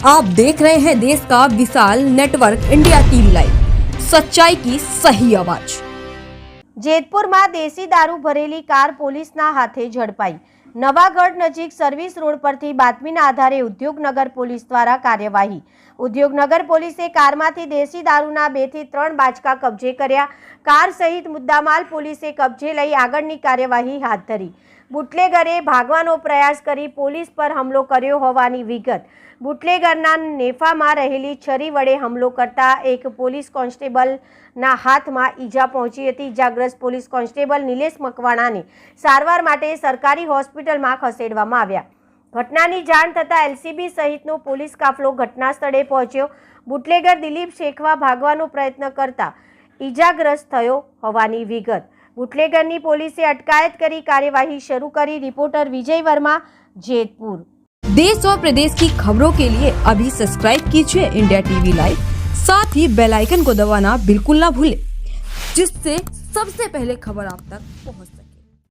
आप देख रहे हैं देश का विशाल नेटवर्क इंडिया टीवी लाइव, सच्चाई की सही आवाज। જેતપુરમાં દેશી દારૂ ભરેલી કાર પોલીસના હાથે ઝડપાઈ। નવાગઢ નજીક સર્વિસ રોડ પરથી બાતમીના આધારે ઉદ્યોગનગર પોલીસ દ્વારા કાર્યવાહી। ઉદ્યોગનગર પોલીસે કારમાંથી દેશી દારૂના 2 થી 3 બાચકા કબજે કર્યા। કાર સહિત મુદ્દામાલ પોલીસે કબજે લઈ આગળની કાર્યવાહી હાથ ધરી। બુટલેગરે ભાગવાનો પ્રયાસ કરી પોલીસ પર હુમલો કર્યો હોવાની વિગત। બુટલેગરના નેફામાં રહેલી છરી વડે હુમલો કરતા એક પોલીસ કોન્સ્ટેબલના હાથમાં ઈજા પહોંચી હતી। ઈજાગ્રસ્ત પોલીસ કોન્સ્ટેબલ નિલેશ મકવાણાને સારવાર માટે સરકારી હોસ્પિટલમાં ખસેડવામાં આવ્યા। ઘટનાની જાણ થતાં એલસીબી સહિતનો પોલીસ કાફલો ઘટના સ્થળે પહોંચ્યો। બુટલેગર દિલીપ શેખવા ભાગવાનો પ્રયત્ન કરતા ઈજાગ્રસ્ત થયો હોવાની વિગત। બુટલેગરની પોલીસે અટકાયત કરી कार्यवाही शुरू करी। रिपोर्टर विजय वर्मा, जेतपुर। देश और प्रदेश की खबरों के लिए अभी सब्सक्राइब कीजिए इंडिया टीवी लाइव, साथ ही बेल आइकन को दबाना बिल्कुल ना भूलें, जिससे सबसे पहले खबर आप तक पहुंच सके।